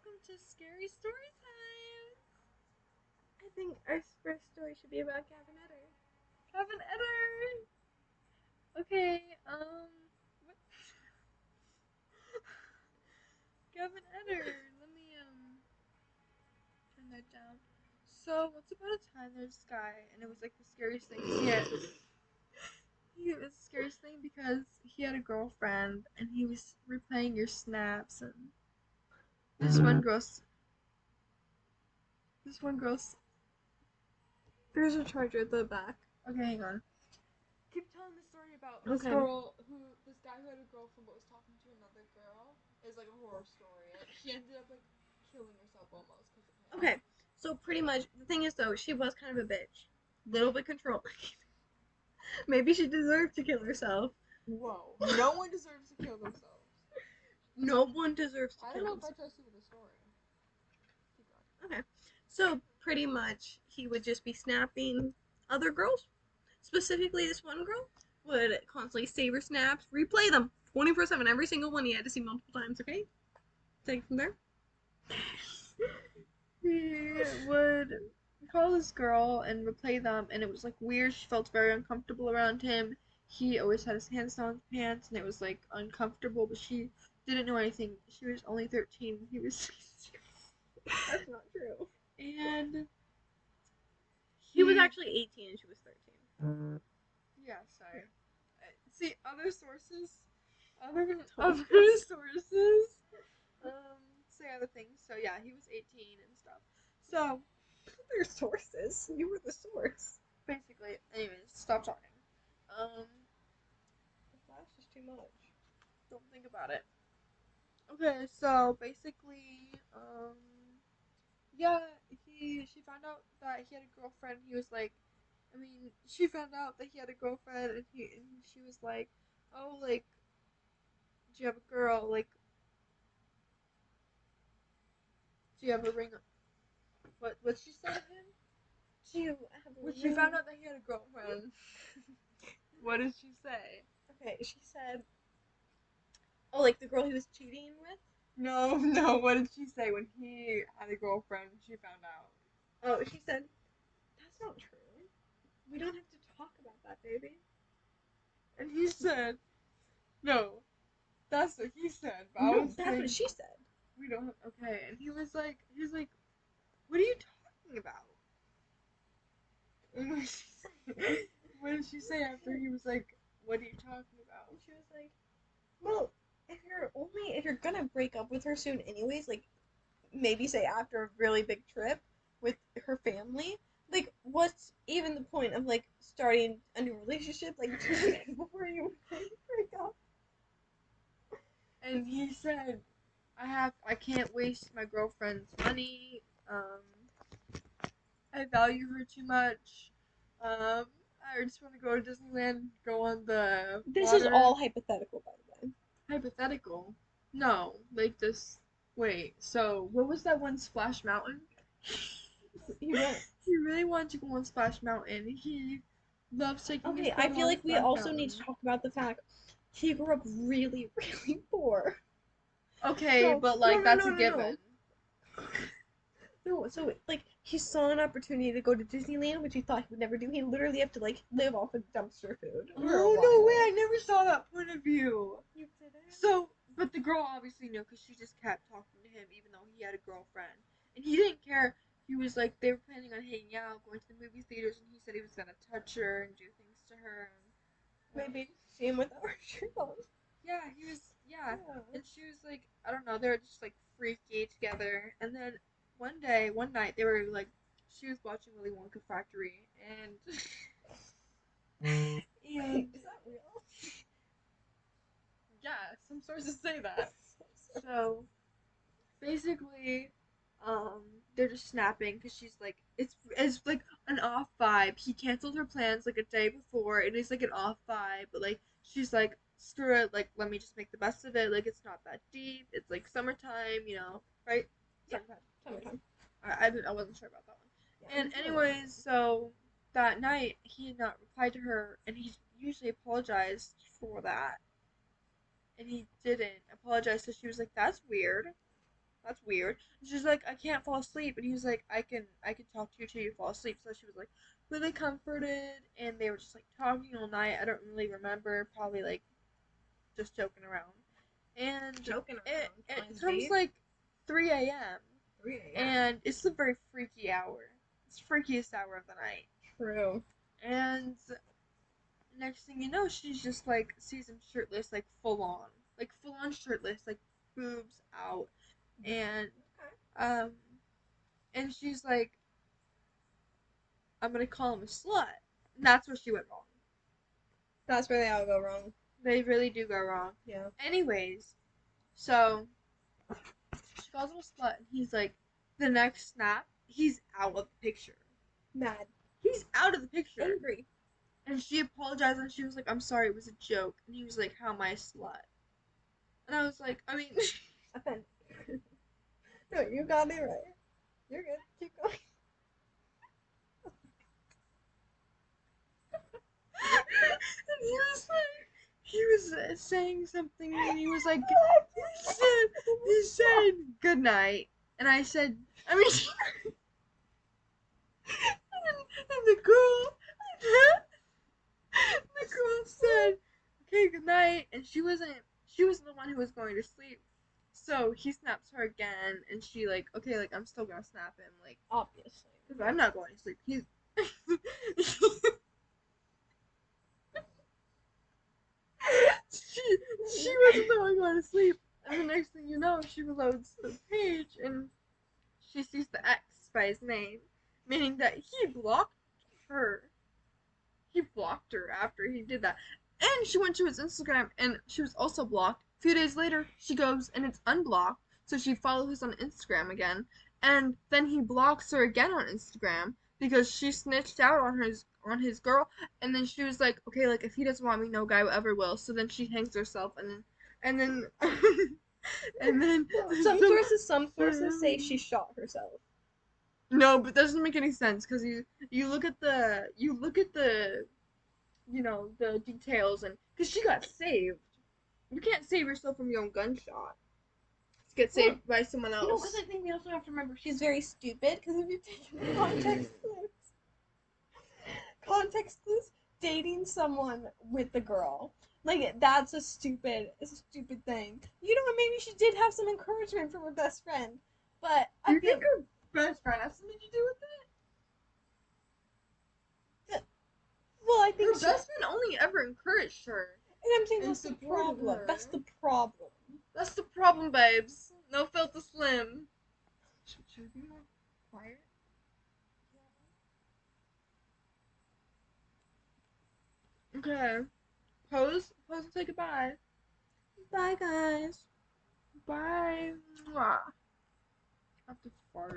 welcome to Scary Story Time. I think our first story should be about Gavin Etter. Gavin Etter. Okay, what? Gavin Etter. Let me turn that down. So once upon a time, there's this guy, and it was like the scariest thing. He was the scariest thing because he had a girlfriend, and he was replaying your snaps, and this one girl. This one girl. There's a charger at the back. Okay, hang on. Keep telling the story about this guy who had a girlfriend but was talking to another girl. It's like a horror story. And she ended up like killing herself almost because of him. Okay, so pretty much the thing is though, she was kind of a bitch, little bit controlling. Maybe she deserved to kill herself. Whoa! No one deserves to kill themselves. No one deserves to I kill don't know if I themselves. trust you with the story. Keep going. Okay, so pretty much he would just be snapping other girls. Specifically, this one girl would constantly save her snaps, replay them 24/7. Every single one he had to see multiple times. Okay, take it from there. He would call this girl and replay them, and it was like weird. She felt very uncomfortable around him. He always had his hands down his pants, and it was like uncomfortable. But she didn't know anything. She was only 13. He was 16. That's not true. And He was actually 18 and she was 13. yeah, sorry. See other sources, other Don't sources, say other things. So yeah, he was 18 and stuff. So Other sources. You were the source. basically, anyways, stop talking. Um, The flash is too much. don't think about it. Okay, so basically, yeah, she found out that he had a girlfriend. He was like, she found out that he had a girlfriend, and she was like, oh, like, do you have a girl? Like, do you have a ring? What she say to him? Do you have a When she found out that he had a girlfriend, what did she say? Okay, she said, oh, like the girl he was cheating with? No, no. What did she say when he had a girlfriend? She found out. Oh, she said, that's not true. We don't have to talk about that, baby. And he said, no. That's what he said. But No, I was that's saying, what she said. we don't have, okay. And he was like, what are you talking about? And what did she say after he was like, what are you talking about? And she was like, well, if you're gonna break up with her soon anyways, like maybe say after a really big trip with her family, like what's even the point of like starting a new relationship like 2 days before you break up? And he said, I can't waste my girlfriend's money. I value her too much. I just want to go to Disneyland, go on the This is water. all hypothetical, by the way. Hypothetical. No, like this. Wait, so what was that one Splash Mountain? He went. He really wanted to go on Splash Mountain. He loves taking his Okay, I photo feel on like we Splash also Mountain. need to talk about the fact he grew up really, really poor. Okay, So, but like no, that's no, a no, given. no. So like he saw an opportunity to go to Disneyland, which he thought he would never do. He literally have to like live off of dumpster food. Oh no way! I never saw that point of view. You didn't? So, but the girl obviously knew because she just kept talking to him, even though he had a girlfriend, and he didn't care. He was like, they were planning on hanging out, going to the movie theaters, and he said he was gonna touch her and do things to her. And, Maybe see him without her shirt on. yeah, he was. Yeah, Yeah. and she was like, I don't know, they were just like freaky together. And then one night, they were like, she was watching Willy Wonka Factory, and and Is that real? yeah, some sources say that. So basically, they're just snapping because she's like, it's like an off vibe. He canceled her plans like a day before, and it's like an off vibe. But like, she's like, screw it. Like, let me just make the best of it. Like, it's not that deep. It's like summertime, right? Yeah. Summertime. I wasn't sure about that one. Yeah, And anyways, so that night he had not replied to her, and he usually apologized for that, and he didn't apologize. So she was like, "That's weird." That's weird. And she's like, I can't fall asleep. And he was like, I can talk to you till you fall asleep. So she was like really comforted, and they were just like talking all night. I don't really remember. Probably like just joking around. And Joking it around. it Fine comes date. like 3 a.m. 3 a.m. and it's a very freaky hour. It's the freakiest hour of the night. True. And next thing you know, she's just like sees him shirtless, like full on shirtless, like boobs out, and Okay. um, and she's like, I'm gonna call him a slut. And that's where she went wrong. That's where they all go wrong. They really do go wrong. Yeah. Anyways, so she calls him a slut, and he's like, the next snap, he's out of the picture. Mad. He's out of the picture. Angry. And she apologized, and she was like, I'm sorry, it was a joke. And he was like, how am I a slut? And I was like, I mean, Offended. No, you got it right. You're good. Keep going. and he was saying something, and he was like, he said, good night. And I said, I mean, and the girl said, okay, good night. And she wasn't the one who was going to sleep. So he snaps her again, and she like, okay, like I'm still gonna snap him, like, Obviously. because I'm not going to sleep. He's she wasn't the one going to sleep. And the next thing you know, she reloads the page and she sees the X by his name, meaning that he blocked her. He blocked her after he did that. And she went to his Instagram and she was also blocked. A few days later, she goes and it's unblocked. So she follows on Instagram again. And then he blocks her again on Instagram because she snitched out on his girl. And then she was like, okay, like if he doesn't want me, no guy ever will. So then she hangs herself and then and then Some sources say she shot herself. no, but that doesn't make any sense because you look at the the details, and because she got saved. You can't save yourself from your own gunshot. Get Well, saved by someone You know, because else. I think we also have to remember she's very stupid. Because if you take the context clues, dating someone with the girl, like that's it's a stupid thing. You know what? Maybe she did have some encouragement from her best friend, but Do I you feel think her best friend has something to do with well, I it? Her think she. best friend only ever encouraged her And I'm saying and that's the supported problem. her. That's the problem. That's the problem, babes. No filter slim. Should we be more quiet? Okay. Pose and say goodbye. Bye, guys. Bye. Mwah. I have to fart.